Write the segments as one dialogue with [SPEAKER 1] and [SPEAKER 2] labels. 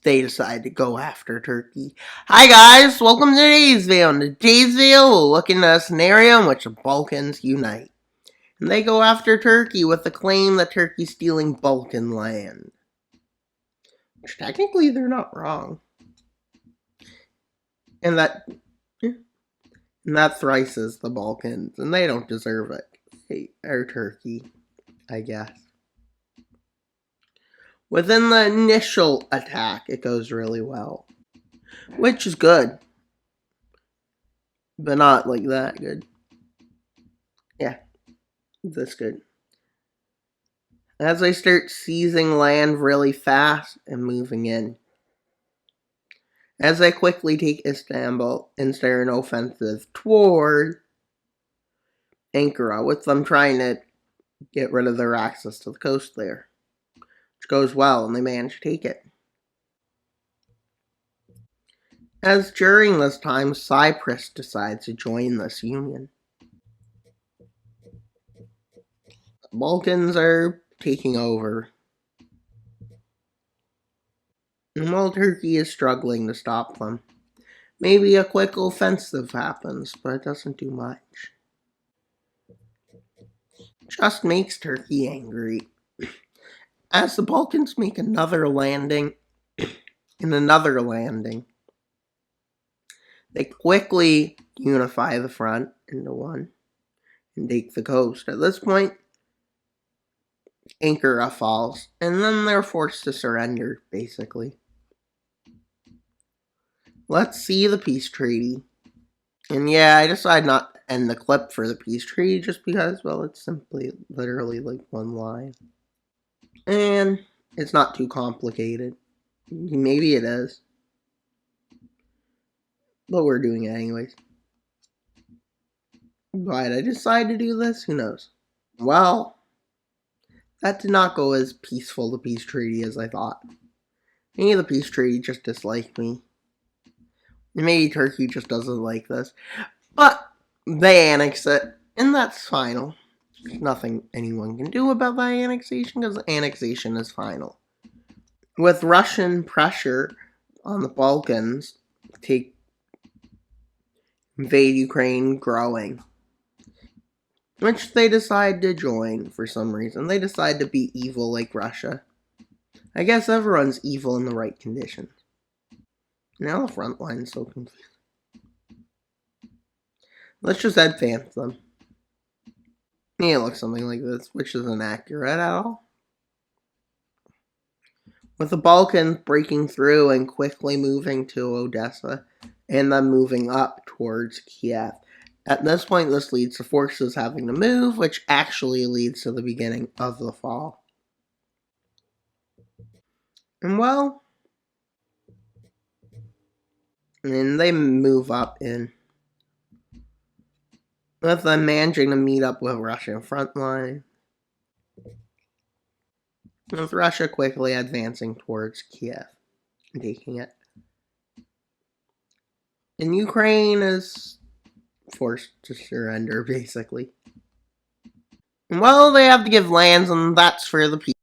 [SPEAKER 1] they decide to go after Turkey. Hi guys, welcome to today's video. In today's video, we'll look into a scenario in which the Balkans unite. And they go after Turkey with the claim that Turkey's stealing Balkan land. Which technically they're not wrong. And that thrices the Balkans, and they don't deserve it. They are Turkey, I guess. Within the initial attack, it goes really well. Which is good. But not like that good. Yeah, this good. As they start seizing land really fast and moving in. As they quickly take Istanbul and start an offensive toward Ankara, with them trying to get rid of their access to the coast there. Which goes well, and they manage to take it. As during this time, Cyprus decides to join this union. The Balkans are taking over. And while Turkey is struggling to stop them, maybe a quick offensive happens, but it doesn't do much. Just makes Turkey angry. As the Balkans make another landing, they quickly unify the front into one and take the coast. At this point, Ankara falls, and then they're forced to surrender, basically. Let's see the peace treaty. And yeah, I decided not to end the clip for the peace treaty just because, well, it's simply literally like one line. And it's not too complicated. Maybe it is. But we're doing it anyways. Why did I decide to do this? Who knows? Well, that did not go as peaceful, the peace treaty, as I thought. Maybe the peace treaty just disliked me. Maybe Turkey just doesn't like this. But they annex it, and that's final. There's nothing anyone can do about that annexation, because the annexation is final. With Russian pressure on the Balkans to invade Ukraine growing, which they decide to join for some reason. They decide to be evil like Russia. I guess everyone's evil in the right conditions. Now the front line is so confused. Let's just advance them. Yeah, it looks something like this, which isn't accurate at all. With the Balkans breaking through and quickly moving to Odessa, and then moving up towards Kiev. At this point, this leads to forces having to move, which actually leads to the beginning of the fall. And well, and they move up in, with them managing to meet up with Russian front line, with Russia quickly advancing towards Kiev and taking it. And Ukraine is forced to surrender, basically. And well, they have to give lands, and that's for the peace.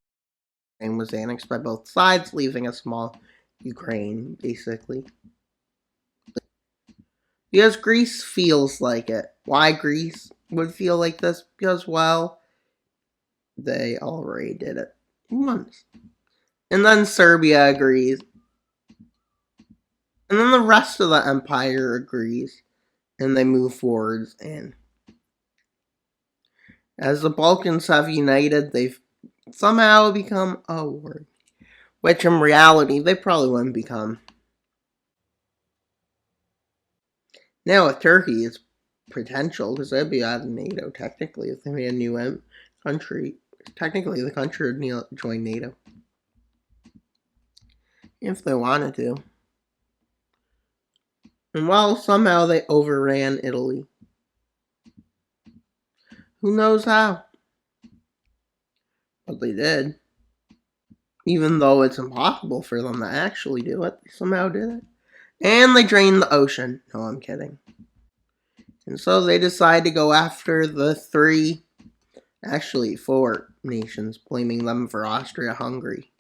[SPEAKER 1] Ukraine was annexed by both sides, leaving a small Ukraine, basically. Because Greece feels like it. Why Greece would feel like this? Because, well, they already did it once. And then Serbia agrees. And then the rest of the empire agrees. And they move forwards. And as the Balkans have united, they've somehow become a war. Which in reality, they probably wouldn't become. Now with Turkey, it's potential, because they'd be out of NATO, technically, if they made a new country. Technically, the country would join NATO. If they wanted to. And well, somehow they overran Italy. Who knows how? But they did. Even though it's impossible for them to actually do it, they somehow did it. And they drained the ocean. No, I'm kidding. And so they decide to go after the actually 4 nations, blaming them for Austria-Hungary.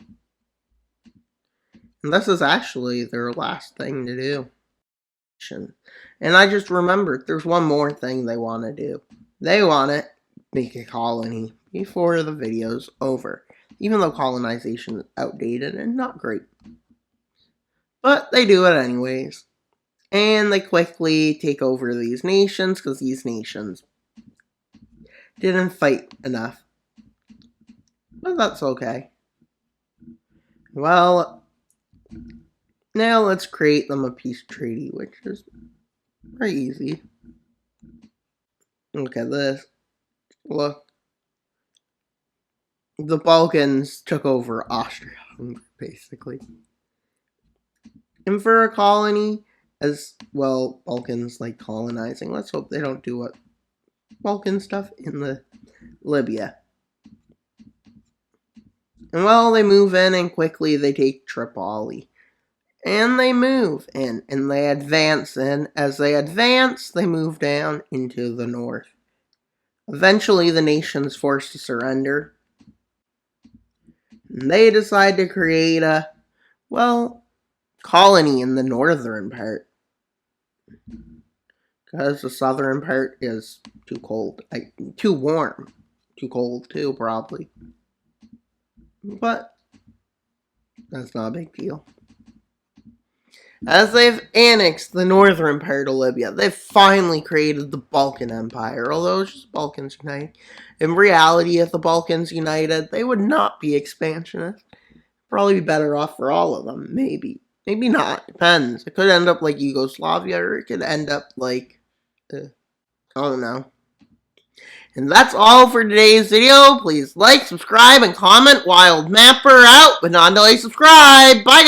[SPEAKER 1] And this is actually their last thing to do. And I just remembered there's one more thing they want to do. They want to make a colony before the video's over. Even though colonization is outdated and not great. But they do it anyways. And they quickly take over these nations because these nations didn't fight enough. But that's okay. Well, now let's create them a peace treaty, which is very easy. Look at this. Look. The Balkans took over Austria-Hungary, basically. And for a colony, as well, Balkans like colonizing. Let's hope they don't do what Balkan stuff in the Libya. And well, they move in and quickly they take Tripoli. And they move in and they advance in. As they advance, they move down into the north. Eventually, the nation's forced to surrender. And they decide to create a, well, colony in the northern part. Because the southern part is too cold. Too warm. Too cold, too, probably. But that's not a big deal. As they've annexed the northern part of Libya, they've finally created the Balkan Empire, although it's just Balkans Unite. In reality, if the Balkans united, they would not be expansionist. Probably be better off for all of them, maybe. Maybe not, depends. It could end up like Yugoslavia, or it could end up like, I don't know. And that's all for today's video. Please like, subscribe, and comment. Wild Mapper out, but not until you subscribe. Bye, guys!